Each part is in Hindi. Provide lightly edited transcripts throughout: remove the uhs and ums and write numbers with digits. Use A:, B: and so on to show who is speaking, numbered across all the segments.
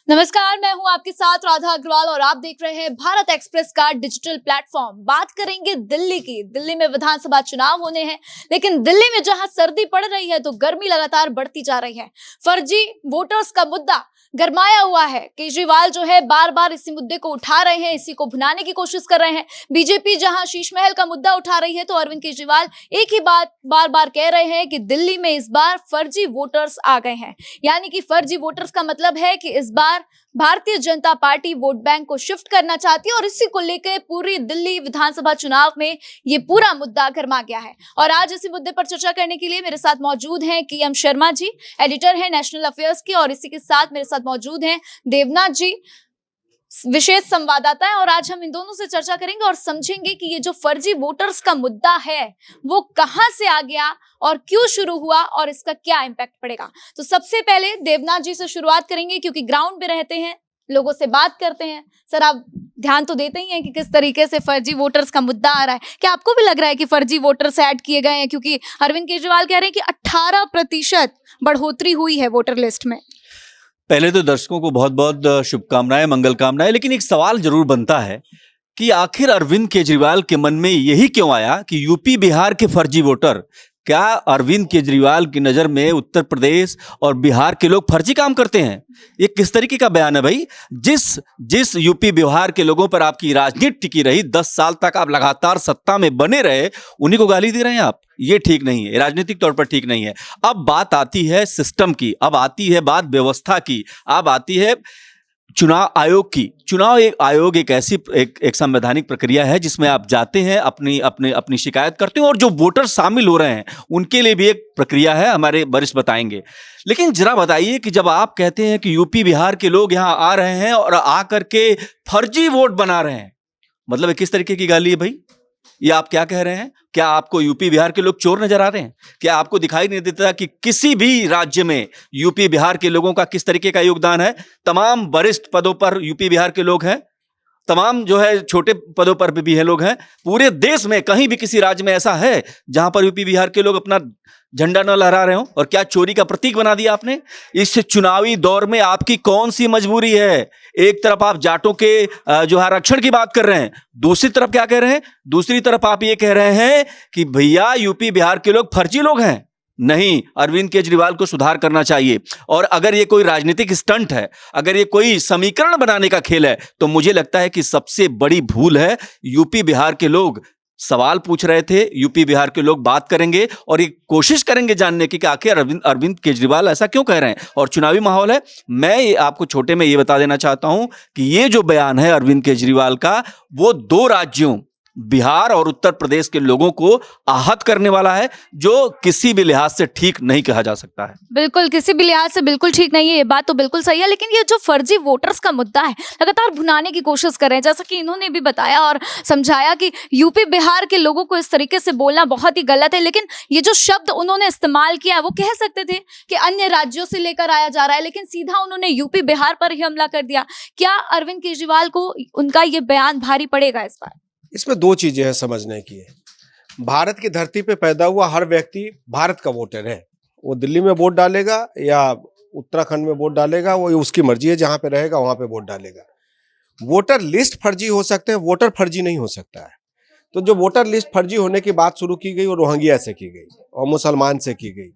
A: नमस्कार, मैं हूं आपके साथ राधा अग्रवाल और आप देख रहे हैं भारत एक्सप्रेस का डिजिटल प्लेटफॉर्म। बात करेंगे दिल्ली की। दिल्ली में विधानसभा चुनाव होने हैं, लेकिन दिल्ली में जहां सर्दी पड़ रही है तो गर्मी लगातार बढ़ती जा रही है। फर्जी वोटर्स का मुद्दा गरमाया हुआ है। केजरीवाल जो है बार बार इसी मुद्दे को उठा रहे हैं, इसी को भुनाने की कोशिश कर रहे हैं। बीजेपी जहां शीश महल का मुद्दा उठा रही है तो अरविंद केजरीवाल एक ही बात बार बार कह रहे हैं कि दिल्ली में इस बार फर्जी वोटर्स आ गए हैं। यानी कि फर्जी वोटर्स का मतलब है कि इस बार Bharatiya Janata party vote bank को शिफ्ट करना चाहती है और इसी को लेकर पूरी दिल्ली विधानसभा चुनाव में ये पूरा मुद्दा गरमा गया है। और आज इसी मुद्दे पर चर्चा करने के लिए मेरे साथ मौजूद हैं KM शर्मा जी, एडिटर हैं नेशनल अफेयर्स के, और इसी के साथ मेरे साथ मौजूद हैं देवनाथ जी, विशेष संवाददाता है। और आज हम इन दोनों से चर्चा करेंगे और समझेंगे कि ये जो फर्जी वोटर्स का मुद्दा है वो कहां से आ गया और क्यों शुरू हुआ और इसका क्या इम्पैक्ट पड़ेगा। तो सबसे पहले देवनाथ जी से शुरुआत करेंगे, क्योंकि ग्राउंड पे रहते हैं, लोगों से बात करते हैं। सर, आप ध्यान तो देते ही हैं कि किस तरीके से फर्जी वोटर्स का मुद्दा आ रहा है। क्या आपको भी लग रहा है कि फर्जी वोटर्स ऐड किए गए हैं? क्योंकि अरविंद केजरीवाल कह रहे हैं कि 18% बढ़ोतरी हुई है वोटर लिस्ट में।
B: पहले तो दर्शकों को बहुत बहुत शुभकामनाएं, मंगल कामनाएं। लेकिन एक सवाल जरूर बनता है कि आखिर अरविंद केजरीवाल के मन में यही क्यों आया कि यूपी बिहार के फर्जी वोटर, क्या अरविंद केजरीवाल की नजर में उत्तर प्रदेश और बिहार के लोग फर्जी काम करते हैं? ये किस तरीके का बयान है भाई? जिस यूपी बिहार के लोगों पर आपकी राजनीति टिकी रही, 10 साल तक आप लगातार सत्ता में बने रहे, उन्हीं को गाली दे रहे हैं आप। ये ठीक नहीं है, राजनीतिक तौर पर ठीक नहीं है। अब बात आती है सिस्टम की, अब आती है बात व्यवस्था की, अब आती है चुनाव आयोग की। चुनाव आयोग एक ऐसी एक संवैधानिक प्रक्रिया है जिसमें आप जाते हैं, अपनी शिकायत करते हो, और जो वोटर शामिल हो रहे हैं उनके लिए भी एक प्रक्रिया है, हमारे वरिष्ठ बताएंगे। लेकिन जरा बताइए कि जब आप कहते हैं कि यूपी बिहार के लोग यहां आ रहे हैं और आकर के फर्जी वोट बना रहे हैं, मतलब किस तरीके की गाली है भाई? ये आप क्या कह रहे हैं? क्या आपको यूपी बिहार के लोग चोर नजर आ रहे हैं? क्या आपको दिखाई नहीं देता कि किसी भी राज्य में यूपी बिहार के लोगों का किस तरीके का योगदान है? तमाम वरिष्ठ पदों पर यूपी बिहार के लोग हैं, तमाम जो है छोटे पदों पर भी है लोग हैं। पूरे देश में कहीं भी किसी राज्य में ऐसा है जहां पर यूपी बिहार के लोग अपना झंडा न लहरा रहे हो? और क्या चोरी का प्रतीक बना दिया आपने? इस चुनावी दौर में आपकी कौन सी मजबूरी है? एक तरफ आप जाटों के जो आरक्षण की बात कर रहे हैं, दूसरी तरफ क्या कह रहे हैं? दूसरी तरफ आप ये कह रहे हैं कि भैया यूपी बिहार के लोग फर्जी लोग हैं। नहीं, अरविंद केजरीवाल को सुधार करना चाहिए। और अगर ये कोई राजनीतिक स्टंट है, अगर ये कोई समीकरण बनाने का खेल है, तो मुझे लगता है कि सबसे बड़ी भूल है। यूपी बिहार के लोग सवाल पूछ रहे थे, यूपी बिहार के लोग बात करेंगे और ये कोशिश करेंगे जानने की कि आखिर अरविंद केजरीवाल ऐसा क्यों कह रहे हैं। और चुनावी माहौल है। मैं आपको छोटे में ये बता देना चाहता हूं कि ये जो बयान है अरविंद केजरीवाल का, वो 2 राज्यों बिहार और उत्तर प्रदेश के लोगों को आहत करने वाला है, जो किसी भी लिहाज से ठीक नहीं कहा जा सकता है।
A: बिल्कुल, किसी भी लिहाज से बिल्कुल ठीक नहीं है, ये बात तो बिल्कुल सही है। लेकिन ये जो फर्जी वोटर्स का मुद्दा है, लगातार भुनाने की कोशिश कर रहे हैं। जैसा कि इन्होंने भी बताया और समझाया कि यूपी बिहार के लोगों को इस तरीके से बोलना बहुत ही गलत है। लेकिन ये जो शब्द उन्होंने इस्तेमाल किया, वो कह सकते थे कि अन्य राज्यों से लेकर आया जा रहा है, लेकिन सीधा उन्होंने यूपी बिहार पर ही हमला कर दिया। क्या अरविंद केजरीवाल को उनका ये बयान भारी पड़ेगा इस बार?
C: इसमें 2 चीजें हैं समझने की। भारत की धरती पे पैदा हुआ हर व्यक्ति भारत का वोटर है। वो दिल्ली में वोट डालेगा या उत्तराखंड में वोट डालेगा, वो उसकी मर्जी है, जहां पे रहेगा वहां पे वोट डालेगा। वोटर लिस्ट फर्जी हो सकते हैं, वोटर फर्जी नहीं हो सकता है। तो जो वोटर लिस्ट फर्जी होने की बात शुरू की गई, वो रोहिंग्या से की गई और मुसलमान से की गई,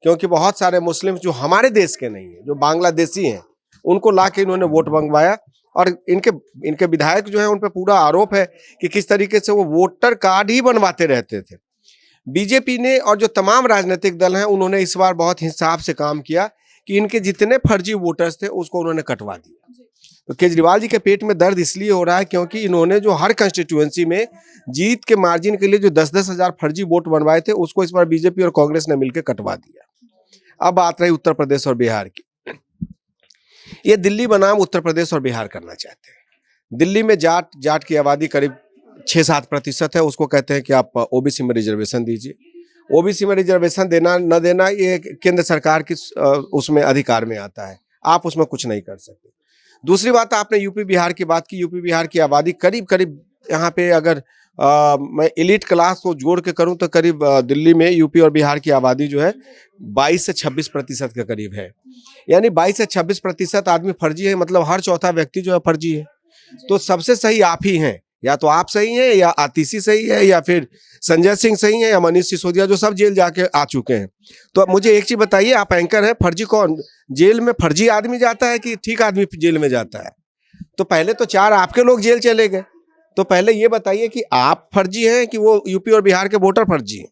C: क्योंकि बहुत सारे मुस्लिम जो हमारे देश के नहीं है, जो बांग्लादेशी हैं, उनको ला के इन्होंने वोट मंगवाया। और इनके विधायक जो है, उन पे पूरा आरोप है कि किस तरीके से वो वोटर कार्ड ही बनवाते रहते थे। बीजेपी ने और जो तमाम राजनीतिक दल हैं, उन्होंने इस बार बहुत हिसाब से काम किया कि इनके जितने फर्जी वोटर्स थे उसको उन्होंने कटवा दिया। तो केजरीवाल जी के पेट में दर्द इसलिए हो रहा है क्योंकि इन्होंने जो हर कंस्टिट्यूएंसी में जीत के मार्जिन के लिए जो 10-10 हजार फर्जी वोट बनवाए थे, उसको इस बार बीजेपी और कांग्रेस ने मिलकर कटवा दिया। अब बात रही उत्तर प्रदेश और बिहार की। ये दिल्ली बनाम उत्तर प्रदेश और बिहार करना चाहते हैं। दिल्ली में जाट की आबादी करीब 6-7% है, उसको कहते हैं कि आप ओबीसी में रिजर्वेशन दीजिए। ओबीसी में रिजर्वेशन देना न देना ये केंद्र सरकार की उसमें अधिकार में आता है, आप उसमें कुछ नहीं कर सकते। दूसरी बात, आपने यूपी बिहार की बात की। यूपी बिहार की आबादी करीब यहाँ पे अगर मैं एलिट क्लास को जोड़ के करूं तो करीब दिल्ली में यूपी और बिहार की आबादी जो है 22 से 26% के करीब है। यानी 22 से 26% आदमी फर्जी है, मतलब हर चौथा व्यक्ति जो है फर्जी है। तो सबसे सही आप ही हैं, या तो आप सही हैं, या आतिशी सही है, या फिर संजय सिंह सही है, या मनीष सिसोदिया, जो सब जेल जाके आ चुके हैं। तो अब मुझे एक चीज बताइए, आप एंकर हैं, फर्जी कौन जेल में? फर्जी आदमी जाता है कि ठीक आदमी जेल में जाता है? तो पहले तो 4 आपके लोग जेल चले गए, तो पहले ये बताइए कि आप फर्जी हैं कि वो यूपी और बिहार के वोटर फर्जी हैं?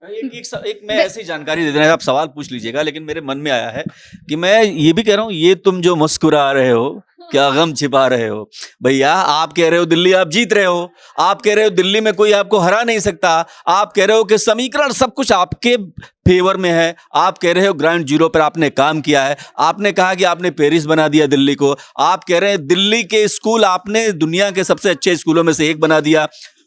B: एक मैं ऐसी जानकारी दे देना, आप सवाल पूछ लीजिएगा, लेकिन मेरे मन में आया है कि मैं ये भी कह रहा हूँ, ये तुम जो मुस्कुरा रहे हो, क्या गम छिपा रहे हो? भैया आप कह रहे हो दिल्ली आप जीत रहे हो, आप कह रहे हो दिल्ली में कोई आपको हरा नहीं सकता, आप कह रहे हो कि समीकरण सब कुछ आपके फेवर में है, आप कह रहे हो ग्राउंड जीरो पर आपने काम किया है, आपने कहा कि आपने पेरिस बना दिया दिल्ली को, आप कह रहे हैं दिल्ली के स्कूल आपने दुनिया के सबसे अच्छे स्कूलों में से एक बना दिया।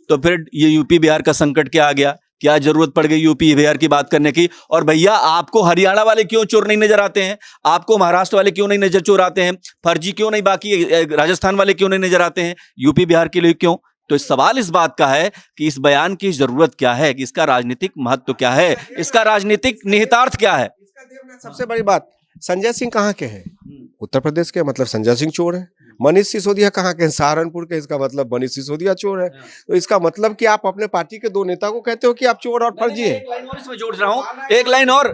B: तो फिर ये यूपी बिहार का संकट क्या आ गया? क्या जरूरत पड़ गई यूपी बिहार की बात करने की? और भैया आपको हरियाणा वाले क्यों चोर नहीं नजर आते हैं? आपको महाराष्ट्र वाले क्यों नहीं नजर चोर आते हैं? फर्जी क्यों नहीं, बाकी राजस्थान वाले क्यों नहीं नजर आते हैं? यूपी बिहार के लिए क्यों? तो इस सवाल इस बात का है कि इस बयान की जरूरत क्या है, कि इसका राजनीतिक महत्व क्या है, इसका राजनीतिक निहितार्थ क्या है?
C: सबसे बड़ी बात, संजय सिंह कहाँ के हैं? उत्तर प्रदेश के, मतलब संजय सिंह चोर है। मनीष सिसोदिया कहाँ के हैं? सहारनपुर के, इसका मतलब मनीष सिसोदिया चोर है। तो इसका मतलब कि आप अपने पार्टी के 2 नेता को कहते हो कि आप चोर और फर्जी है।
B: एक लाइन और इसमें जोड़ रहा हूँ, एक लाइन और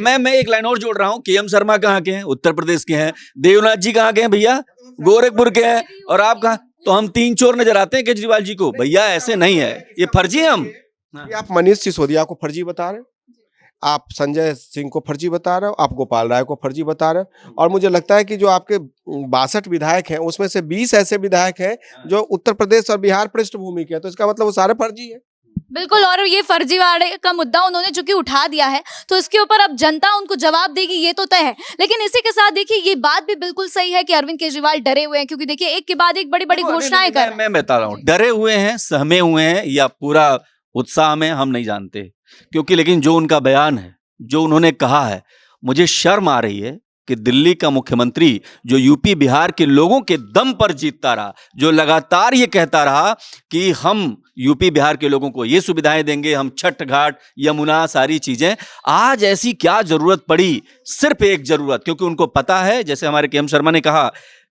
B: मैं एक लाइन और जोड़ रहा हूँ। केएम शर्मा कहाँ के हैं? उत्तर प्रदेश के हैं। देवनाथ जी कहाँ के हैं भैया? गोरखपुर के हैं। और आप कहाँ? तो हम 3 चोर नजर आते हैं केजरीवाल जी को? भैया ऐसे नहीं है, ये फर्जी है हम।
C: आप मनीष सिसोदिया को फर्जी बता रहे हो, आप संजय सिंह को फर्जी बता रहे हो, आप गोपाल राय को फर्जी बता रहे हो, और मुझे लगता है कि जो आपके 62 विधायक हैं उसमें से 20 ऐसे विधायक हैं जो उत्तर प्रदेश और बिहार पृष्ठभूमि के हैं। तो इसका मतलब वो सारे फर्जी है।
A: बिल्कुल, और ये फर्जीवाड़े का मुद्दा उन्होंने चूंकि उठा दिया है तो इसके ऊपर अब जनता उनको जवाब देगी, ये तो तय है। लेकिन इसी के साथ देखिए ये बात भी बिल्कुल सही है कि अरविंद केजरीवाल डरे हुए हैं, क्योंकि देखिए एक के बाद एक बड़ी बड़ी घोषणाएं कर रहे हैं।
B: मैं बता रहा हूँ, डरे हुए हैं, सहमे हुए हैं, या पूरा उत्साह में, हम नहीं जानते। क्योंकि लेकिन जो उनका बयान है, जो उन्होंने कहा है, मुझे शर्म आ रही है कि दिल्ली का मुख्यमंत्री जो यूपी बिहार के लोगों के दम पर जीतता रहा, जो लगातार ये कहता रहा कि हम यूपी बिहार के लोगों को ये सुविधाएं देंगे, हम छठ घाट यमुना सारी चीजें, आज ऐसी क्या जरूरत पड़ी? सिर्फ एक जरूरत, क्योंकि उनको पता है, जैसे हमारे केएम शर्मा ने कहा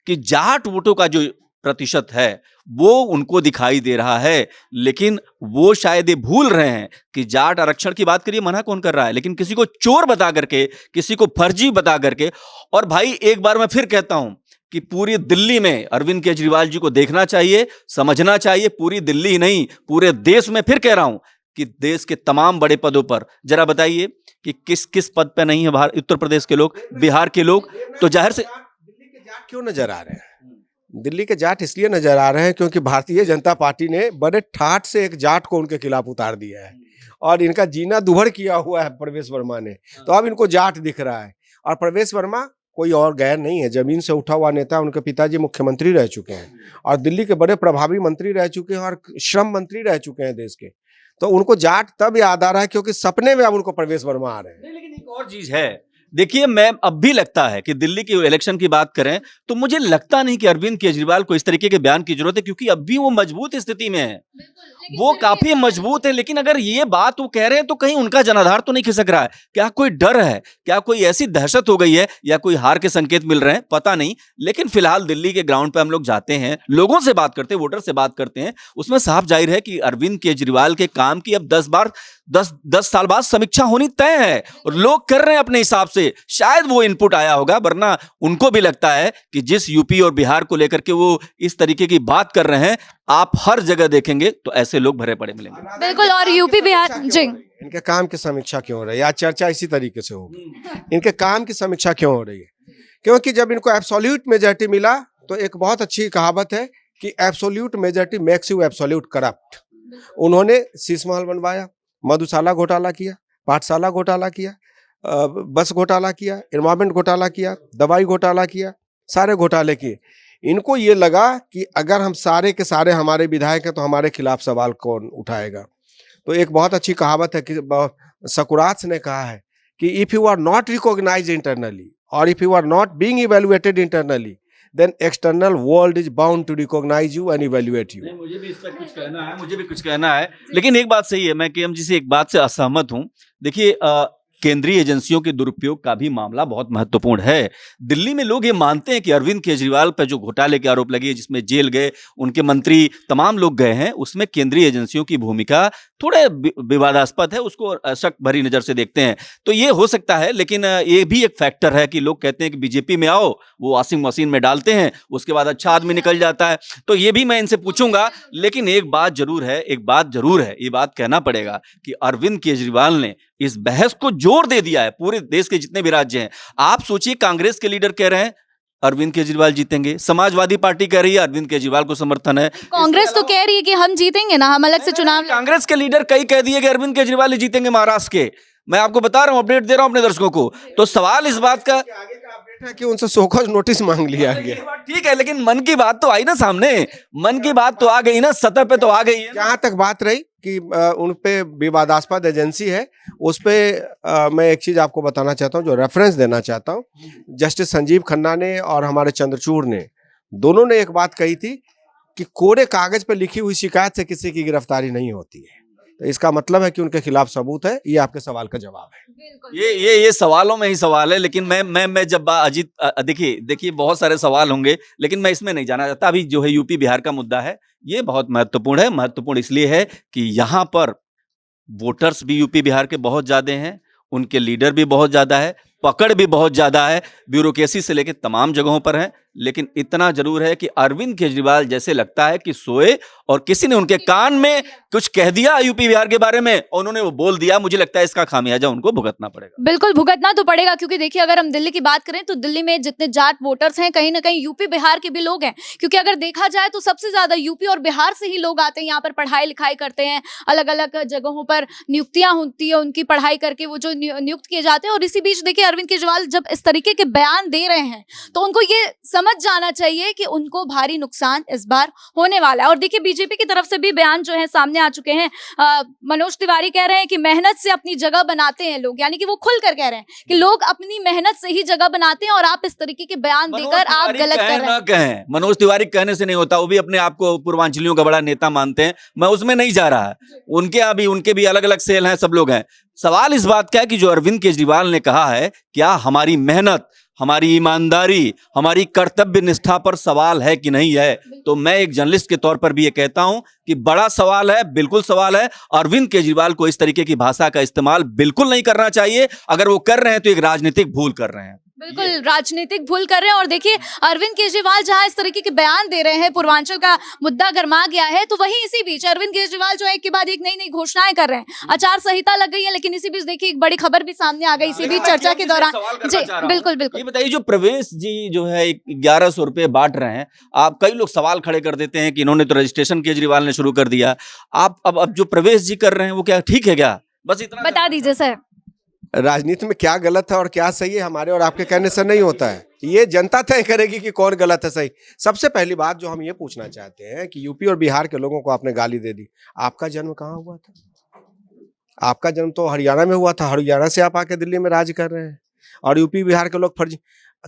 B: कि जाट वोटों का जो प्रतिशत है वो उनको दिखाई दे रहा है, लेकिन वो शायद ये भूल रहे हैं कि जाट आरक्षण की बात करिए, मना कौन कर रहा है, लेकिन किसी को चोर बता करके, किसी को फर्जी बता करके। और भाई एक बार मैं फिर कहता हूं कि पूरी दिल्ली में अरविंद केजरीवाल जी को देखना चाहिए, समझना चाहिए, पूरी दिल्ली ही नहीं पूरे देश में, फिर कह रहा हूं कि देश के तमाम बड़े पदों पर जरा बताइए कि किस किस पद पे नहीं है उत्तर प्रदेश के लोग, बिहार के लोग। तो जाहिर से
C: दिल्ली के जाट क्यों नजर आ रहे हैं? दिल्ली के जाट इसलिए नजर आ रहे हैं क्योंकि भारतीय जनता पार्टी ने बड़े ठाठ से एक जाट को उनके खिलाफ उतार दिया है, और इनका जीना दुभर किया हुआ है प्रवेश वर्मा ने। तो अब इनको जाट दिख रहा है। और प्रवेश वर्मा कोई और गैर नहीं है, जमीन से उठा हुआ नेता। उनके पिताजी मुख्यमंत्री रह चुके हैं और दिल्ली के बड़े प्रभावी मंत्री रह चुके हैं और श्रम मंत्री रह चुके हैं देश के। तो उनको जाट तब याद आ रहा है क्योंकि सपने में अब उनको प्रवेश वर्मा आ रहे हैं।
B: लेकिन एक और चीज है, देखिए, मैं अब भी लगता है कि दिल्ली की इलेक्शन की बात करें तो मुझे लगता नहीं कि अरविंद केजरीवाल को इस तरीके के बयान की जरूरत है, क्योंकि अब भी वो मजबूत स्थिति में है, वो काफी मजबूत है। लेकिन अगर ये बात वो कह रहे हैं तो कहीं उनका जनाधार तो नहीं खिसक रहा है? क्या कोई डर है? क्या कोई ऐसी दहशत हो गई है, या कोई हार के संकेत मिल रहे हैं? पता नहीं। लेकिन फिलहाल दिल्ली के ग्राउंड पे हम लोग जाते हैं, लोगों से बात करते हैं, वोटर से बात करते हैं, उसमें साफ जाहिर है कि अरविंद केजरीवाल के काम की अब 10 साल बाद समीक्षा होनी तय है, और लोग कर रहे हैं अपने हिसाब से। शायद वो इनपुट आया होगा, वरना उनको भी लगता है कि जिस यूपी और बिहार को लेकर के वो इस तरीके की बात कर रहे हैं, आप हर जगह देखेंगे तो ऐसे लोग भरे पड़े मिलेंगे।
A: बिल्कुल, और यूपी बिहार जी,
C: इनके काम की समीक्षा क्यों हो रही है? आज चर्चा इसी तरीके से होगी, इनके काम की समीक्षा क्यों हो रही है? क्योंकि जब इनको एब्सोल्यूट मेजॉरिटी मिला तो एक बहुत अच्छी कहावत है कि absolute majority makes you absolute corrupt. उन्होंने शीश महल बनवाया, मधुशाला घोटाला किया, पाठशाला घोटाला किया, बस घोटाला किया, एनवायरमेंट घोटाला किया, दवाई घोटाला किया, सारे घोटाले किए। इनको ये लगा कि अगर हम सारे के सारे हमारे विधायक हैं तो हमारे खिलाफ सवाल कौन उठाएगा। तो एक बहुत अच्छी कहावत है कि सकुरात ने कहा है कि if you are not recognised internally और if you are not being evaluated internally then external world is bound to recognize you and evaluate you.
B: नहीं, मुझे भी इस पर कुछ कहना है, मुझे भी कुछ कहना है, लेकिन एक बात सही है, मैं केएम जी से एक बात से असहमत हूं। देखिए, केंद्रीय एजेंसियों के दुरुपयोग का भी मामला बहुत महत्वपूर्ण है। दिल्ली में लोग ये मानते हैं कि अरविंद केजरीवाल पर जो घोटाले के आरोप लगे, जिसमें जेल गए, उनके मंत्री तमाम लोग गए हैं, उसमें केंद्रीय एजेंसियों की भूमिका थोड़े विवादास्पद है, उसको शक भरी नजर से देखते हैं। तो ये हो सकता है, लेकिन ये भी एक फैक्टर है कि लोग कहते हैं कि बीजेपी में आओ, वो वॉशिंग मशीन में डालते हैं, उसके बाद अच्छा आदमी निकल जाता है। तो ये भी मैं इनसे पूछूंगा, लेकिन एक बात जरूर है, ये बात कहना पड़ेगा कि अरविंद केजरीवाल ने इस बहस को जोर दे दिया है पूरे देश के जितने भी राज्य हैं। आप सोचिए, कांग्रेस के लीडर कह रहे हैं अरविंद केजरीवाल जीतेंगे, समाजवादी पार्टी कह रही है अरविंद केजरीवाल को समर्थन है,
A: कांग्रेस तो कह रही है कि हम जीतेंगे ना, हम अलग से चुनाव।
B: कांग्रेस के लीडर कई कह दिए कि अरविंद केजरीवाल ही जीतेंगे महाराष्ट्र के। मैं आपको बता रहा हूं, अपडेट दे रहा हूं अपने दर्शकों को। तो सवाल इस बात का
C: आगे का अपडेट है कि उनसे सोकॉज नोटिस मांग लिया गया।
B: ठीक है, लेकिन मन की बात तो आई ना सामने, मन की बात तो आ गई ना, सतह पे तो आ गई है।
C: जहां तक बात रही कि उन पे विवादास्पद एजेंसी है, उस पे मैं एक चीज आपको बताना चाहता हूं, जो रेफरेंस देना चाहता हूं। जस्टिस संजीव खन्ना ने और हमारे चंद्रचूड़ ने, दोनों ने एक बात कही थी कि कोरे कागज पर लिखी हुई शिकायत से किसी की गिरफ्तारी नहीं होती है। तो इसका मतलब है कि उनके खिलाफ सबूत है। ये आपके सवाल का जवाब है।
B: ये सवालों में ही सवाल है, लेकिन मैं जब अजीत, देखिए बहुत सारे सवाल होंगे, लेकिन मैं इसमें नहीं जाना चाहता। अभी जो है यूपी बिहार का मुद्दा है, ये बहुत महत्वपूर्ण है। महत्वपूर्ण इसलिए है कि यहाँ पर वोटर्स भी यूपी बिहार के बहुत ज्यादा हैं, उनके लीडर भी बहुत ज्यादा है, पकड़ भी बहुत ज्यादा है, ब्यूरोक्रेसी से लेकर तमाम जगहों पर है। लेकिन इतना जरूर है कि अरविंद केजरीवाल जैसे लगता है कि सोए और किसी ने उनके कान में कुछ कह दिया यूपी बिहार के बारे में, और उन्होंने वो बोल दिया। मुझे लगता है इसका खामियाजा उनको भुगतना पड़ेगा।
A: बिल्कुल भुगतना तो पड़ेगा, क्योंकि देखिए अगर हम दिल्ली की बात करें तो दिल्ली में जितने जाट वोटर्स हैं, कहीं ना कहीं यूपी बिहार के भी लोग हैं। क्योंकि अगर देखा जाए तो सबसे ज्यादा यूपी और बिहार से ही लोग आते हैं, यहाँ पर पढ़ाई लिखाई करते हैं, अलग अलग जगहों पर नियुक्तियां होती है, उनकी पढ़ाई करके वो जो नियुक्त किए जाते हैं। और इसी बीच देखिए अरविंद केजरीवाल जब इस तरीके के बयान दे रहे हैं, तो उनको ये समझ जाना चाहिए कि उनको भारी नुकसान इस बार होने वाला है। और देखिए बीजेपी की तरफ से भी बयान जो है सामने आ चुके हैं। मनोज तिवारी कह रहे हैं कि मेहनत से अपनी जगह बनाते हैं लोग, यानी कि वो खुलकर कह रहे हैं कि लोग अपनी मेहनत से ही जगह बनाते हैं, और आप इस तरीके के बयान देकर आप गलत कर रहे हैं।
B: मनोज तिवारी कहने से नहीं होता, वो भी अपने आप को पूर्वांचलियों का बड़ा नेता मानते हैं। मैं उसमें नहीं जा रहा, उनके भी अलग अलग सेल हैं, सब लोग हैं। सवाल इस बात का है कि जो अरविंद केजरीवाल ने कहा है, क्या हमारी मेहनत, हमारी ईमानदारी, हमारी कर्तव्य निष्ठा पर सवाल है कि नहीं है? तो मैं एक जर्नलिस्ट के तौर पर भी ये कहता हूं कि बड़ा सवाल है, बिल्कुल सवाल है। अरविंद केजरीवाल को इस तरीके की भाषा का इस्तेमाल बिल्कुल नहीं करना चाहिए। अगर वो कर रहे हैं तो एक राजनीतिक भूल कर रहे हैं,
A: बिल्कुल राजनीतिक भूल कर रहे हैं। और देखिए अरविंद केजरीवाल जहां इस तरीके के बयान दे रहे हैं, पूर्वांचल का मुद्दा गरमा गया है, तो वहीं इसी बीच अरविंद केजरीवाल जो है एक के बाद एक नई नई घोषणाएं कर रहे हैं। आचार संहिता लग गई है, लेकिन इसी बीच देखिए एक बड़ी खबर भी सामने आ गई इसी बीच चर्चा के दौरान। जी बिल्कुल बिल्कुल,
B: ये बताइए, जो प्रवेश जी जो है 1100 रुपए बांट रहे हैं, आप कई लोग सवाल खड़े कर देते हैं कि इन्होंने तो रजिस्ट्रेशन केजरीवाल ने शुरू कर दिया। आप अब जो प्रवेश जी कर रहे हैं वो क्या ठीक है क्या? बस इतना
A: बता दीजिए सर।
C: राजनीति में क्या गलत है और क्या सही है, हमारे और आपके कहने से नहीं होता है। ये जनता तय करेगी कि कौन गलत है सही। सबसे पहली बात जो हम ये पूछना चाहते हैं कि यूपी और बिहार के लोगों को आपने गाली दे दी। आपका जन्म कहाँ हुआ था? आपका जन्म तो हरियाणा में हुआ था। हरियाणा से आप आके दिल्ली में राज कर रहे हैं, और यूपी बिहार के लोग फर्जी।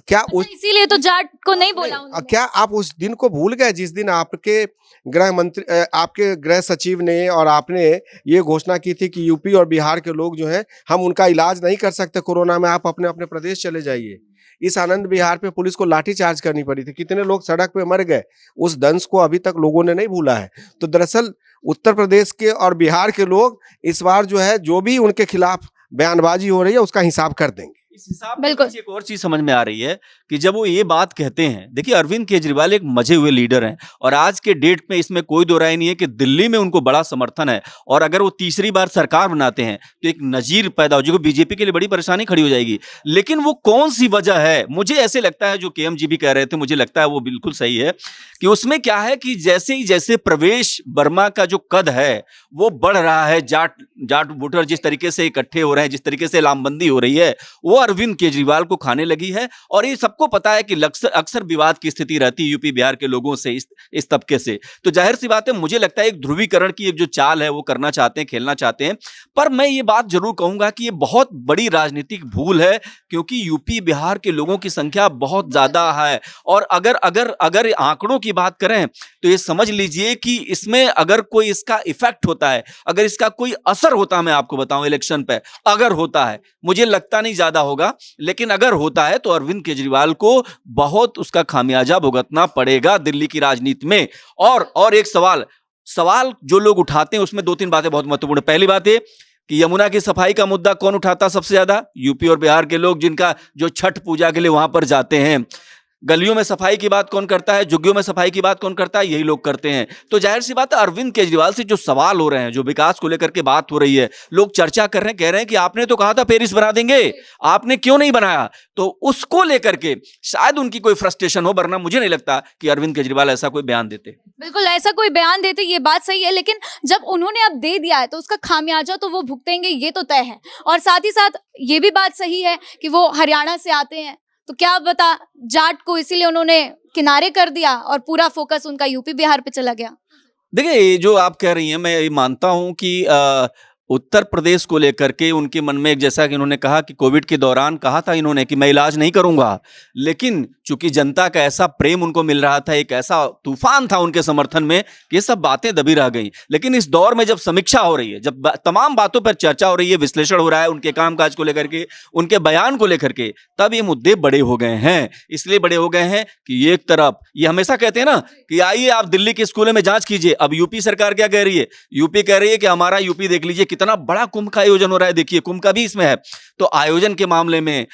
C: क्या उस
A: इसीलिए तो जाट को नहीं बोला उन्होंने।
C: क्या आप उस दिन को भूल गए जिस दिन आपके गृह मंत्री, आपके गृह सचिव ने और आपने ये घोषणा की थी कि यूपी और बिहार के लोग जो हैं, हम उनका इलाज नहीं कर सकते कोरोना में, आप अपने अपने प्रदेश चले जाइए। इस आनंद विहार पे पुलिस को लाठीचार्ज करनी पड़ी थी, कितने लोग सड़क पे मर गए, उस दंश को अभी तक लोगों ने नहीं भूला है। तो दरअसल उत्तर प्रदेश के और बिहार के लोग इस बार जो है, जो भी उनके खिलाफ बयानबाजी हो रही है, उसका हिसाब कर देंगे।
B: इस हिसाब से एक और चीज समझ में आ रही है कि जब वो ये बात कहते हैं, देखिए अरविंद केजरीवाल एक मजे हुए लीडर हैं, और आज के डेट में इसमें कोई दो राय नहीं है कि दिल्ली में उनको बड़ा समर्थन है। और अगर वो तीसरी बार सरकार बनाते हैं तो एक नजीर पैदा हो जाएगी, बीजेपी के लिए बड़ी परेशानी खड़ी हो जाएगी। लेकिन वो कौन सी वजह है? मुझे ऐसे लगता है, जो केएम जी भी कह रहे थे, मुझे लगता है वो बिल्कुल सही है, कि उसमें क्या है कि जैसे ही जैसे प्रवेश वर्मा का जो कद है वो बढ़ रहा है, जाट वोटर जिस तरीके से इकट्ठे हो रहे हैं, जिस तरीके से लामबंदी हो रही है, वो अरविंद केजरीवाल को खाने लगी है। और ये सबको पता है कि अक्सर विवाद की स्थिति रहती है यूपी बिहार के लोगों से, इस तबके से। तो जाहिर सी बात है, मुझे लगता है एक ध्रुवीकरण की एक जो चाल है वो करना चाहते हैं, खेलना चाहते हैं। पर मैं ये बात जरूर कहूंगा कि ये बहुत बड़ी राजनीतिक भूल है, क्योंकि यूपी बिहार के लोगों की संख्या बहुत ज्यादा है। और अगर आंकड़ों की बात करें तो ये समझ लीजिए कि इसमें अगर कोई इसका इफेक्ट होता है, अगर इसका कोई असर होता है, मैं आपको बताऊं इलेक्शन पे, अगर होता है, मुझे लगता नहीं ज्यादा होगा, लेकिन अगर होता है तो अरविंद केजरीवाल को बहुत उसका खामियाजा भुगतना पड़ेगा दिल्ली की राजनीति में। और एक सवाल जो लोग उठाते हैं उसमें 2-3 बातें बहुत महत्वपूर्ण है। पहली बात है कि यमुना की सफाई का मुद्दा कौन उठाता सबसे ज्यादा? यूपी और बिहार के लोग, जिनका जो छठ पूजा के लिए वहां पर जाते हैं। गलियों में सफाई की बात कौन करता है? झुग्गियों में सफाई की बात कौन करता है? यही लोग करते हैं। तो जाहिर सी बात है, अरविंद केजरीवाल से जो सवाल हो रहे हैं, जो विकास को लेकर के बात हो रही है, लोग चर्चा कर रहे हैं, कह रहे हैं कि आपने तो कहा था पेरिस बना देंगे, आपने क्यों नहीं बनाया? तो उसको लेकर के शायद उनकी कोई फ्रस्ट्रेशन हो, वरना मुझे नहीं लगता कि अरविंद केजरीवाल ऐसा कोई बयान देते।
A: बिल्कुल ऐसा कोई बयान देते, ये बात सही है, लेकिन जब उन्होंने अब दे दिया है तो उसका खामियाजा तो वो भुगतेंगे, ये तो तय है। और साथ ही साथ ये भी बात सही है कि वो हरियाणा से आते हैं, तो क्या बता जाट को इसीलिए उन्होंने किनारे कर दिया और पूरा फोकस उनका यूपी बिहार पे चला गया।
B: देखिए, ये जो आप कह रही हैं, मैं ये मानता हूं कि उत्तर प्रदेश को लेकर के उनके मन में एक, जैसा कि उन्होंने कहा कि कोविड के दौरान कहा था इन्होंने कि मैं इलाज नहीं करूंगा, लेकिन चूंकि जनता का ऐसा प्रेम उनको मिल रहा था, एक ऐसा तूफान था उनके समर्थन में, कि ये सब बातें दबी रह गई। लेकिन इस दौर में जब समीक्षा हो रही है, जब तमाम बातों पर चर्चा हो रही है, विश्लेषण हो रहा है उनके कामकाज को लेकर के, उनके बयान को लेकर के, तब ये मुद्दे बड़े हो गए हैं। इसलिए बड़े हो गए हैं कि एक तरफ ये हमेशा कहते हैं ना कि आइए आप दिल्ली के स्कूलों में जांच कीजिए। अब यूपी सरकार क्या कह रही है? यूपी कह रही है कि हमारा यूपी देख लीजिए कितना बड़ा कुंभ का आयोजन हो रहा है, देखिए कुंभ का भी इसमें है। तो आयोजन के मामले में,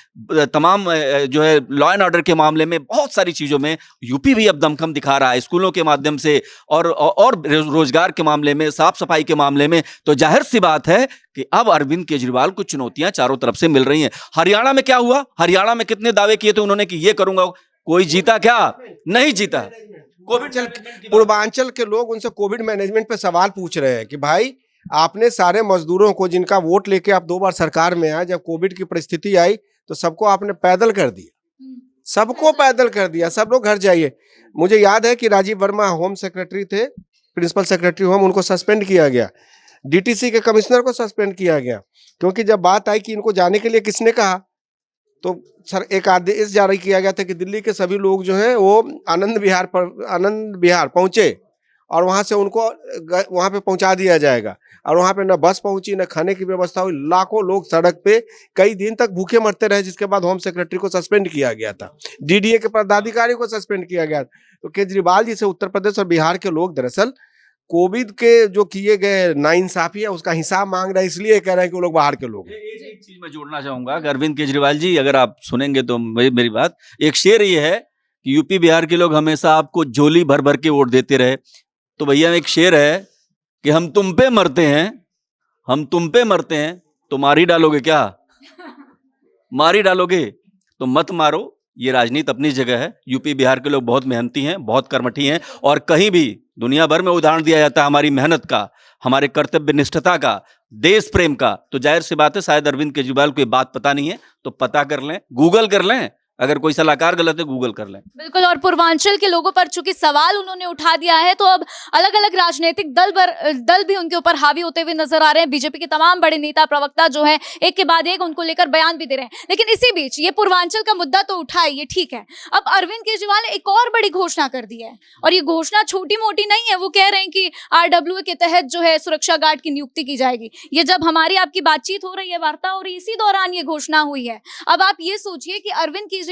B: तमाम जो है लॉ एंड ऑर्डर के मामले में, बहुत सारी चीजों में यूपी भी अब दमखम दिखा रहा है, स्कूलों के माध्यम से और रोजगार के मामले में, साफ सफाई के मामले में। तो जाहिर सी बात है कि अब अरविंद केजरीवाल को चुनौतियां चारों तरफ से मिल रही हैं। हरियाणा में क्या हुआ? हरियाणा में कितने दावे किए थे उन्होंने कि ये करूंगा, कोई जीता क्या? नहीं जीता।
C: पूर्वांचल के लोग उनसे कोविड मैनेजमेंट पे सवाल पूछ रहे हैं कि भाई आपने सारे मजदूरों को, जिनका वोट लेके आप 2 बार सरकार में आए, जब कोविड की परिस्थिति आई तो सबको आपने पैदल कर दिया, सबको पैदल कर दिया, सब लोग घर जाइए। मुझे याद है कि राजीव वर्मा होम सेक्रेटरी थे, प्रिंसिपल सेक्रेटरी होम, उनको सस्पेंड किया गया। डीटीसी के कमिश्नर को सस्पेंड किया गया, क्योंकि जब बात आई कि इनको जाने के लिए किसने कहा, तो सर एक आदेश जारी किया गया था कि दिल्ली के सभी लोग जो हैं वो आनंद विहार पहुंचे और वहां से उनको वहां पे पहुंचा दिया जाएगा। और वहां पे न बस पहुंची, न खाने की व्यवस्था हुई, लाखों लोग सड़क पे कई दिन तक भूखे मरते रहे, जिसके बाद होम सेक्रेटरी को सस्पेंड किया गया था, डीडीए के पदाधिकारी को सस्पेंड किया गया। तो केजरीवाल जी से उत्तर प्रदेश और बिहार के लोग दरअसल कोविड के जो किए गए नाइंसाफी है उसका हिसाब मांग रहे हैं, इसलिए कह रहे हैं कि वो लोग बाहर के लोग हैं।
B: एक चीज मैं जोड़ना चाहूंगा, अरविंद केजरीवाल जी, अगर आप सुनेंगे तो मेरी बात, एक शेर ये है कि यूपी बिहार के लोग हमेशा आपको झोली भर भर के वोट देते रहे। तो भैया एक शेर है कि हम तुम पे मरते हैं, तो मार ही डालोगे क्या? मार ही डालोगे तो मत मारो। ये राजनीति अपनी जगह है। यूपी बिहार के लोग बहुत मेहनती हैं, बहुत कर्मठी हैं, और कहीं भी दुनिया भर में उदाहरण दिया जाता है हमारी मेहनत का, हमारे कर्तव्य निष्ठता का, देश प्रेम का। तो जाहिर सी बात है, शायद अरविंद केजरीवाल को ये बात पता नहीं है, तो पता कर लें, गूगल कर लें, अगर कोई सलाहकार गलत है गूगल कर लें।
A: बिल्कुल, और पूर्वांचल के लोगों पर चूंकि सवाल उन्होंने उठा दिया है, तो अब अलग अलग राजनीतिक दल भी उनके ऊपर हावी होते हुए नजर आ रहे हैं। बीजेपी के तमाम बड़े नेता, प्रवक्ता जो हैं, एक के बाद एक उनको लेकर बयान भी दे रहे हैं। लेकिन इसी बीच ये पूर्वांचल का मुद्दा तो उठा है, ये ठीक है। अब अरविंद केजरीवाल ने एक और बड़ी घोषणा कर दी है, और ये घोषणा छोटी मोटी नहीं है। वो कह रहे हैं कि RWA के तहत जो है सुरक्षा गार्ड की नियुक्ति की जाएगी। ये जब हमारी आपकी बातचीत हो रही है, वार्ता हो रही है, इसी दौरान ये घोषणा हुई है। अब आप ये सोचिए कि अरविंद केजरीवाल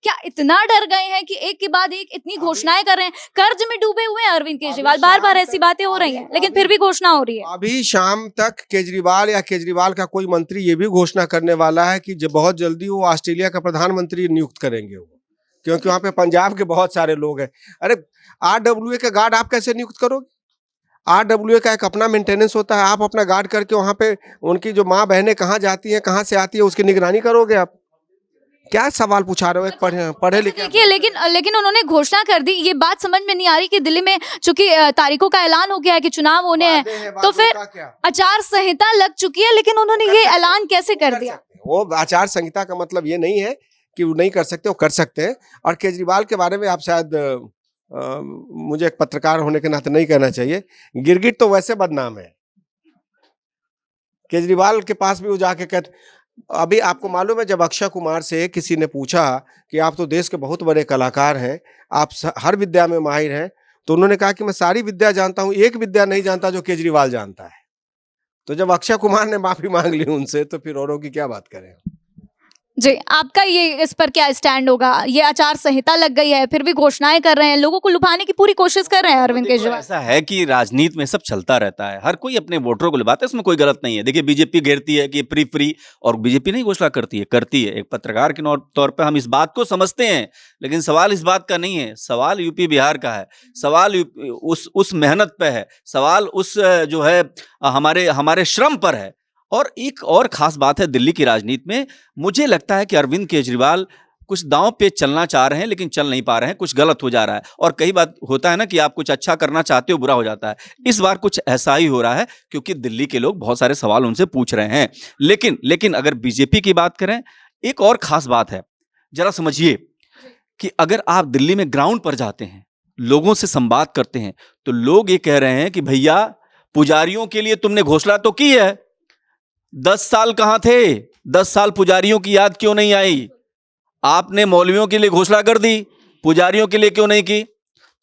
A: क्या इतना डर गए हैं कि एक के बाद एक इतनी घोषणाएं कर रहे हैं। कर्ज में डूबे हुए हैं अरविंद केजरीवाल, बार बार ऐसी बातें हो रही हैं, लेकिन फिर भी घोषणा हो रही है।
C: अभी शाम तक केजरीवाल या केजरीवाल का कोई मंत्री ये भी घोषणा करने वाला है कि बहुत जल्दी वो ऑस्ट्रेलिया का प्रधानमंत्री नियुक्त करेंगे, वो क्योंकि वहां पे पंजाब के बहुत सारे लोग हैं। अरे RWA के गार्ड आप कैसे नियुक्त करोगे? RWA का एक अपना मेंटेनेंस होता है, आप अपना गार्ड करके वहां पे उनकी जो माँ बहनें कहाँ जाती हैं, कहाँ से आती है, उसकी निगरानी करोगे आप? क्या सवाल पूछा रहे हो एक पढ़े लिखे?
A: देखिए, लेकिन उन्होंने घोषणा कर दी। ये बात समझ में नहीं आ रही कि दिल्ली में चूंकि तारीखों का ऐलान हो गया है कि चुनाव होने हैं, तो फिर आचार संहिता लग चुकी है, लेकिन उन्होंने ये ऐलान कैसे कर दिया?
C: वो आचार संहिता का मतलब ये नहीं है कि वो नहीं कर सकते, वो कर सकते हैं। और केजरीवाल के बारे में आप शायद मुझे एक पत्रकार होने के नाते नहीं कहना चाहिए, गिरगिट तो वैसे बदनाम है। केजरीवाल के पास भी वो जाके कहते, अभी आपको मालूम है जब अक्षय कुमार से किसी ने पूछा कि आप तो देश के बहुत बड़े कलाकार हैं, आप हर विद्या में माहिर हैं, तो उन्होंने कहा कि मैं सारी विद्या जानता हूं, एक विद्या नहीं जानता जो केजरीवाल जानता है। तो जब अक्षय कुमार ने माफी मांग ली उनसे, तो फिर औरों की क्या बात करें।
A: जी, आपका ये इस पर क्या स्टैंड होगा? ये आचार संहिता लग गई है, फिर भी घोषणाएं कर रहे हैं, लोगों को लुभाने की पूरी कोशिश कर रहे हैं अरविंद
B: देखो,
A: केजरीवाल।
B: ऐसा है कि राजनीति में सब चलता रहता है, हर कोई अपने वोटरों को लुभाता है, इसमें कोई गलत नहीं है। देखिए बीजेपी घेरती है कि फ्री, और बीजेपी नहीं घोषणा करती है। एक पत्रकार के तौर पर हम इस बात को समझते हैं, लेकिन सवाल इस बात का नहीं है, सवाल यूपी बिहार का है, सवाल उस मेहनत पे है, सवाल उस जो है हमारे श्रम पर है। और एक और खास बात है दिल्ली की राजनीति में, मुझे लगता है कि अरविंद केजरीवाल कुछ दांव पे चलना चाह रहे हैं लेकिन चल नहीं पा रहे हैं, कुछ गलत हो जा रहा है। और कई बात होता है ना कि आप कुछ अच्छा करना चाहते हो, बुरा हो जाता है। इस बार कुछ ऐसा ही हो रहा है, क्योंकि दिल्ली के लोग बहुत सारे सवाल उनसे पूछ रहे हैं। लेकिन अगर बीजेपी की बात करें, एक और खास बात है, जरा समझिए कि अगर आप दिल्ली में ग्राउंड पर जाते हैं, लोगों से संवाद करते हैं, तो लोग ये कह रहे हैं कि भैया पुजारियों के लिए तुमने घोषणा तो की है, 10 साल कहां थे? 10 साल पुजारियों की याद क्यों नहीं आई? आपने मौलवियों के लिए घोषणा कर दी, पुजारियों के लिए क्यों नहीं की?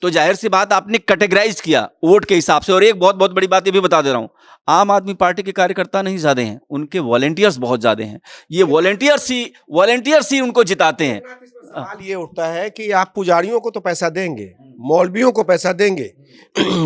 B: तो जाहिर सी बात आपने कैटेगराइज किया वोट के हिसाब से। और एक बहुत बहुत बड़ी बात ये भी बता दे रहा हूं, आम आदमी पार्टी के कार्यकर्ता नहीं ज्यादा हैं, उनके वॉलंटियर्स बहुत ज्यादा हैं। ये वॉलंटियर्स ही उनको जिताते हैं।
C: सवाल ये उठता है कि आप पुजारियों को तो पैसा देंगे, मौलवियों को पैसा देंगे,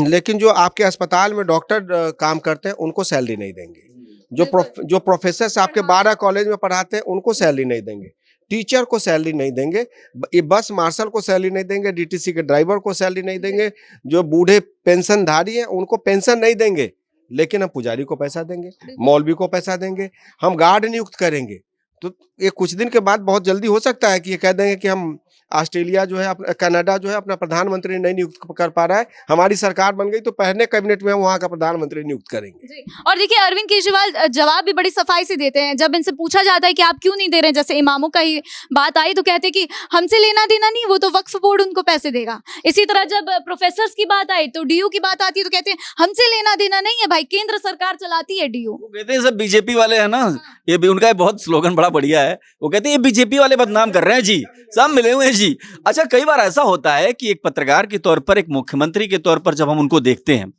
C: लेकिन जो आपके अस्पताल में डॉक्टर काम करते हैं उनको सैलरी नहीं देंगे। जो प्रोफेसर आपके 12 कॉलेज में पढ़ाते हैं उनको सैलरी नहीं देंगे, टीचर को सैलरी नहीं देंगे, ये बस मार्शल को सैलरी नहीं देंगे, डीटीसी के ड्राइवर को सैलरी नहीं देंगे, जो बूढ़े पेंशनधारी हैं उनको पेंशन नहीं देंगे, लेकिन हम पुजारी को पैसा देंगे, मौलवी को पैसा देंगे, हम गार्ड नियुक्त करेंगे। तो ये कुछ दिन के बाद बहुत जल्दी हो सकता है कि ये कह देंगे कि हम ऑस्ट्रेलिया जो है, कनाडा जो है, अपना प्रधानमंत्री नहीं नियुक्त कर पा रहा है, हमारी सरकार बन गई तो पहले कैबिनेट में वहां का प्रधानमंत्री नियुक्त करेंगे।
A: और देखिए अरविंद केजरीवाल जवाब भी बड़ी सफाई से देते हैं। जब इनसे पूछा जाता है कि आप क्यों नहीं दे रहे हैं, जैसे इमामों का ही बात आई, तो कहते हैं कि हमसे लेना देना नहीं, वो तो वक्फ बोर्ड उनको पैसे देगा। इसी तरह जब प्रोफेसर्स की बात आई, तो डीयू की बात आती है, तो कहते हैं हमसे लेना देना नहीं है भाई, केंद्र सरकार चलाती है डीयू।
B: वो कहते हैं सब बीजेपी वाले हैं ना, ये भी उनका बहुत स्लोगन बड़ा बढ़िया है। वो कहते हैं ये बीजेपी वाले बदनाम कर रहे हैं जी, सब मिले हुए हैं जी। अच्छा, कई बार ऐसा होता है कि एक पत्रकार के तौर पर, एक मुख्यमंत्री के तौर पर जब हम उनको देखते हैं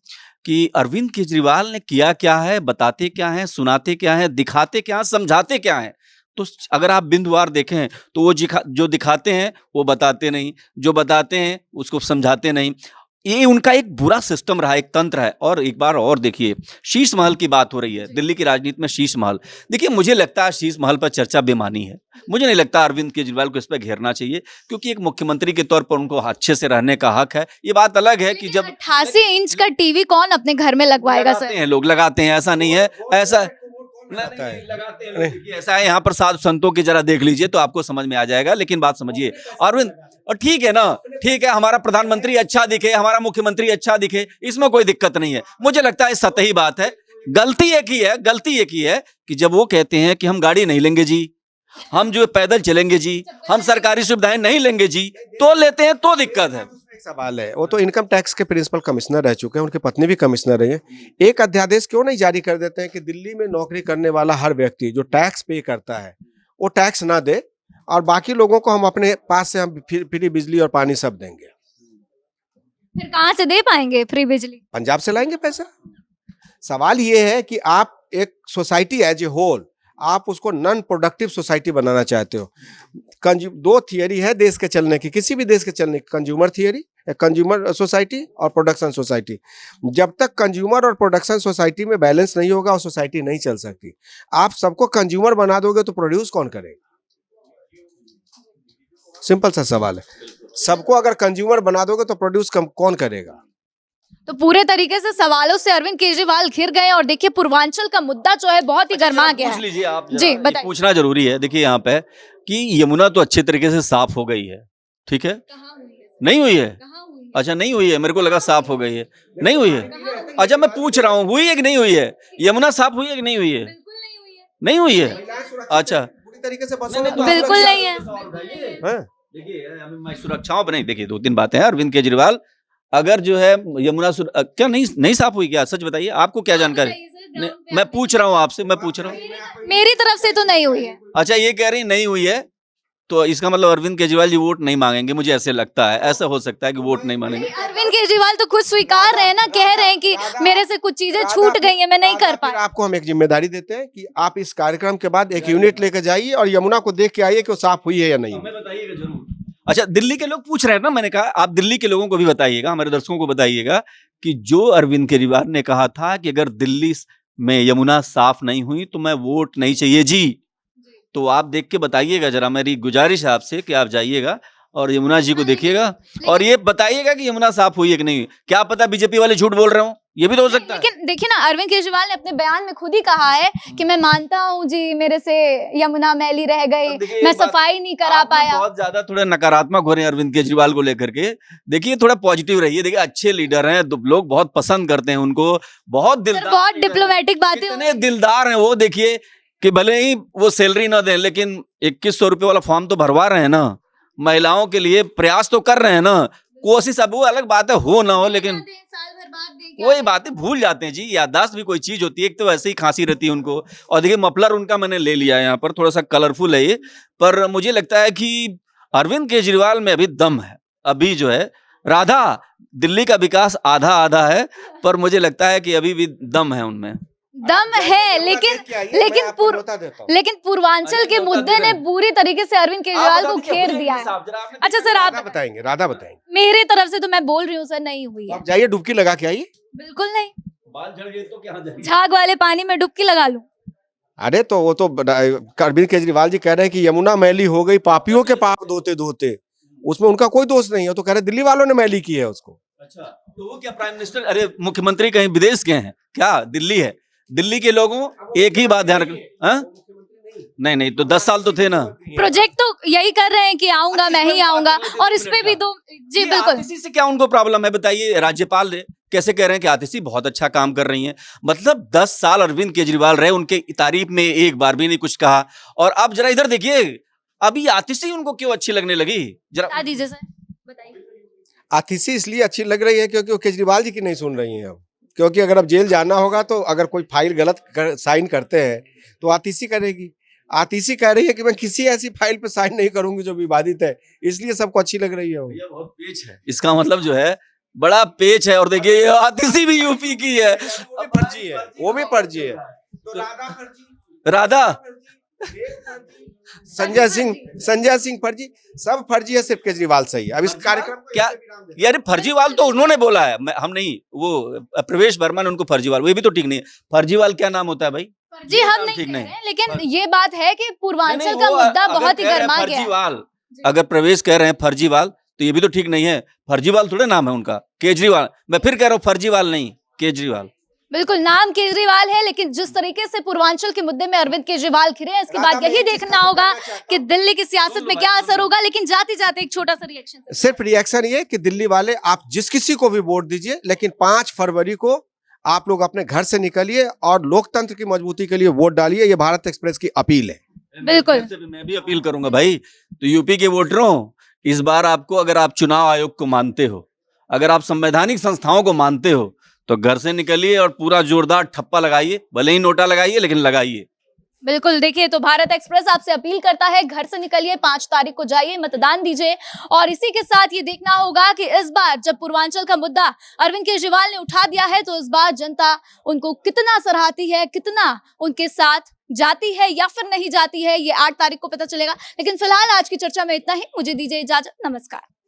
B: कि अरविंद केजरीवाल ने किया क्या है, बताते क्या है, सुनाते क्या है, दिखाते क्या है, समझाते क्या है, तो अगर आप बिंदुवार देखें तो वो जो दिखाते हैं वो बताते नहीं, जो बताते हैं उसको समझाते नहीं। ये उनका एक बुरा सिस्टम रहा, एक तंत्र है। और एक बार और देखिए, शीश महल की बात हो रही है दिल्ली की राजनीति में। शीश महल, देखिए मुझे लगता है शीश महल पर चर्चा बेमानी है। मुझे नहीं लगता अरविंद केजरीवाल को इस पर घेरना चाहिए, क्योंकि एक मुख्यमंत्री के तौर पर उनको अच्छे से रहने का हक है। ये बात अलग है कि जब
A: 88 इंच का टीवी कौन अपने घर में लगवाएगा सर?
B: लोग लगाते हैं, ऐसा नहीं है, ऐसा लगाते हैं, ऐसा है। यहाँ पर साधु संतों की जरा देख लीजिए तो आपको समझ में आ जाएगा। लेकिन बात समझिए अरविंद, और ठीक है ना, ठीक है, हमारा प्रधानमंत्री अच्छा दिखे, हमारा मुख्यमंत्री अच्छा दिखे, इसमें कोई दिक्कत नहीं है। मुझे लगता है सतही बात है। गलती एक ही है कि जब वो कहते हैं कि हम गाड़ी नहीं लेंगे जी, हम जो पैदल चलेंगे जी, हम सरकारी सुविधाएं नहीं लेंगे जी, तो लेते हैं तो दिक्कत है।
C: एक सवाल है, वो तो इनकम टैक्स के प्रिंसिपल कमिश्नर रह चुके हैं, उनकी पत्नी भी कमिश्नर रही है। एक अध्यादेश क्यों नहीं जारी कर देते हैं कि दिल्ली में नौकरी करने वाला हर व्यक्ति जो टैक्स पे करता है वो टैक्स ना दे, और बाकी लोगों को हम अपने पास से हम फ्री बिजली और पानी सब देंगे।
A: फिर कहां से दे पाएंगे फ्री बिजली?
C: पंजाब से लाएंगे पैसा। सवाल ये है कि आप एक सोसाइटी एज ए होल, आप उसको नॉन प्रोडक्टिव सोसाइटी बनाना चाहते हो। दो थियरी है देश के चलने की, किसी भी देश के चलने की, कंज्यूमर थियरी, कंज्यूमर सोसाइटी और प्रोडक्शन सोसाइटी। जब तक कंज्यूमर और प्रोडक्शन सोसाइटी में बैलेंस नहीं होगा, वो सोसाइटी नहीं चल सकती। आप सबको कंज्यूमर बना दोगे तो प्रोड्यूस कौन करेगा? सिंपल सा सवाल है। सबको अगर कंज्यूमर बना दोगे तो प्रोड्यूस कौन करेगा?
A: तो पूरे तरीके से सवालों से अरविंद केजरीवाल घिर गए। और देखिए पूर्वांचल का मुद्दा जो है बहुत ही गर्मा गया है।
B: पूछ लीजिए आप,
A: जी बताइए।
B: पूछना जरूरी है। देखिए यहाँ पे कि यमुना तो अच्छे तरीके से साफ हो गई है, ठीक है? नहीं हुई है? अच्छा नहीं हुई है, मेरे को लगा साफ हो गई है। नहीं हुई है? अच्छा मैं पूछ रहा हूँ हुई है कि नहीं हुई है? यमुना साफ हुई है कि नहीं हुई है? नहीं हुई है। अच्छा
C: तरीके से बसोगे तो
A: बिल्कुल
C: आप
A: नहीं है।
C: हैं?
B: देखिए अभी मैं सुरक्षाओं पर नहीं, देखिए दो तीन बातें हैं। अरविंद केजरीवाल अगर जो है यमुना क्या नहीं साफ हुई, क्या सच बताइए, आपको क्या जानकारी? मैं पूछ रहा हूँ आपसे, मैं पूछ रहा हूँ।
A: मेरी तरफ से तो नहीं हुई है।
B: अच्छा ये कह रही नहीं हुई है, तो इसका मतलब अरविंद केजरीवाल जी वोट नहीं मांगेंगे, मुझे ऐसे लगता है। ऐसा हो सकता है कि वोट नहीं मांगेंगे।
A: अरविंद केजरीवाल तो खुद स्वीकार रहे हैं ना, कह रहे हैं कि मेरे से कुछ चीजें छूट गई हैं, मैं नहीं कर
C: फिर
A: पाया।
C: आपको हम एक जिम्मेदारी देते हैं कि आप इस कार्यक्रम के बाद एक यूनिट लेकर जाइए और यमुना को देख के आइए कि वो साफ हुई है या नहीं।
B: हमें बताइएगा जरूर। अच्छा दिल्ली के लोग पूछ रहे हैं ना, मैंने कहा आप दिल्ली के लोगों को भी बताइएगा, हमारे दर्शकों को बताइएगा कि जो अरविंद केजरीवाल ने कहा था कि अगर दिल्ली में यमुना साफ नहीं हुई तो मैं वोट नहीं चाहिए जी, तो आप देख के बताइएगा जरा। मेरी गुजारिश है आपसे कि आप जाइएगा और यमुना जी को देखिएगा और ये बताइएगा कि यमुना साफ हुई है कि नहीं हुई। क्या पता बीजेपी वाले झूठ बोल रहे हो, ये भी तो हो सकता है।
A: लेकिन देखिए ना, अरविंद केजरीवाल ने अपने बयान में खुद ही कहा है कि मैं मानता हूं जी, मेरे से यमुना मैली रह गई, मैं सफाई नहीं करा
B: आप ना
A: पाया।
B: बहुत ज्यादा थोड़ा नकारात्मक हो रहे हैं अरविंद केजरीवाल को लेकर के। देखिए थोड़ा पॉजिटिव रहिए। देखिए अच्छे लीडर हैं, लोग बहुत पसंद करते हैं उनको, बहुत दिलदार,
A: बहुत डिप्लोमेटिक बातें
B: इतने दिलदार हैं वो। देखिए कि भले ही वो सैलरी ना दें लेकिन 2100 रुपए वाला फॉर्म तो भरवा रहे हैं ना, महिलाओं के लिए प्रयास तो कर रहे हैं ना। कोशिश अब वो अलग बात है, हो ना हो, लेकिन वही बातें भूल जाते हैं जी। याददाश्त भी कोई चीज होती है। एक तो वैसे ही खांसी रहती है उनको, और देखिए मफलर उनका मैंने ले लिया है, यहाँ पर थोड़ा सा कलरफुल है ये, पर मुझे लगता है कि अरविंद केजरीवाल में अभी दम है। अभी जो है राधा, दिल्ली का विकास आधा आधा है, पर मुझे लगता है कि अभी भी दम है उनमें।
A: दम है, लेकिन पूर्वांचल के मुद्दे ने पूरी तरीके से अरविंद केजरीवाल को घेर दिया है। अच्छा सर, आप
C: बताएंगे, राधा बताएंगे।
A: मेरी तरफ से तो मैं बोल रही हूँ सर, नहीं हुई है।
C: आप जाइए डुबकी लगा के आइए।
A: बिल्कुल नहीं,
B: बाल झड़ गए तो क्या जाएंगे?
A: झाग वाले पानी में डुबकी लगा लूं।
C: अरे तो वो तो अरविंद केजरीवाल जी कह रहे हैं कि यमुना मैली हो गई पापियों के पाप धोते धोते, उसमें उनका कोई दोष नहीं है। तो कह रहे दिल्ली वालों ने मैली की है उसको।
B: अच्छा तो वो क्या प्राइम मिनिस्टर, अरे मुख्यमंत्री कहीं विदेश गए हैं क्या? दिल्ली है, दिल्ली के लोगों एक ही बात ध्यान रखना। नहीं तो 10 साल तो थे ना।
A: प्रोजेक्ट तो यही कर रहे हैं कि आऊंगा, मैं ही आऊंगा, और इस पे भी तो जी बिल्कुल।
B: आतिशी से क्या उनको प्रॉब्लम है बताइए? राज्यपाल कैसे कह रहे हैं कि आतिशी बहुत अच्छा काम कर रही हैं? मतलब 10 साल अरविंद केजरीवाल रहे, उनके तारीफ में एक बार भी नहीं कुछ कहा, और अब जरा इधर देखिए, अभी आतिशी उनको क्यों अच्छी लगने लगी? जरा
A: बता दीजिए सर, बताइए।
C: आतिशी इसलिए अच्छी लग रही है क्योंकि वो केजरीवाल जी की नहीं सुन रही हैं अब। क्योंकि अगर अब जेल जाना होगा तो अगर कोई फाइल गलत साइन करते हैं तो आतिशी करेगी। आतिशी कह रही है कि मैं किसी ऐसी फाइल पे साइन नहीं करूंगी जो विवादित है, इसलिए सबको अच्छी लग रही है वो।
B: ये बहुत पेच है, इसका मतलब जो है बड़ा पेच है। और देखिए ये आतिशी भी यूपी की है,
C: फर्जी है, वो भी फर्जी है। तो
B: राधा
C: संजय सिंह फर्जी, सब फर्जी है, सिर्फ केजरीवाल सही है। अब इस कार्यक्रम
B: क्या यार, फर्जीवाल तो उन्होंने बोला है, हम नहीं। वो प्रवेश वर्मा ने उनको फर्जीवाल, वो भी तो ठीक नहीं है। फर्जीवाल क्या नाम होता है भाई?
A: जी हम नहीं कह रहे हैं, लेकिन ये बात है कि पूर्वांचल का मुद्दा बहुत ही गर्मा गया है।
B: फर्जीवाल, अगर प्रवेश कह रहे हैं फर्जीवाल तो ये भी तो ठीक नहीं है। फर्जीवाल थोड़े नाम है उनका, केजरीवाल। मैं फिर कह रहा हूँ फर्जीवाल नहीं, केजरीवाल।
A: बिल्कुल नाम केजरीवाल है, लेकिन जिस तरीके से पूर्वांचल के मुद्दे में अरविंद केजरीवाल घिरे हैं, इसके बाद यही देखना होगा कि दिल्ली की सियासत में क्या असर होगा। लेकिन जाते जाते एक छोटा सा रिएक्शन,
C: सिर्फ रिएक्शन ये कि दिल्ली वाले आप जिस किसी को भी वोट दीजिए, लेकिन 5 फरवरी को आप लोग अपने घर से निकलिए और लोकतंत्र की मजबूती के लिए वोट डालिए। ये भारत एक्सप्रेस की अपील है।
A: बिल्कुल
B: मैं भी अपील करूंगा भाई। तो यूपी के वोटरों, इस बार आपको, अगर आप चुनाव आयोग को मानते हो, अगर आप संवैधानिक संस्थाओं को मानते हो, तो घर से निकलिए और पूरा जोरदार ठप्पा लगाइए। भले ही नोटा लगाइए, लेकिन लगाइए।
A: बिल्कुल। देखिए, तो भारत एक्सप्रेस आपसे अपील करता है, घर से निकलिए, 5 तारीख को जाइए, मतदान दीजिए। और इसी के साथ ये देखना होगा कि इस बार जब पूर्वांचल का मुद्दा अरविंद केजरीवाल ने उठा दिया है, तो इस बार जनता उनको कितना सराहती है, कितना उनके साथ जाती है या फिर नहीं जाती है, ये 8 तारीख को पता चलेगा। लेकिन फिलहाल आज की चर्चा में इतना ही। मुझे दीजिए इजाजत, नमस्कार।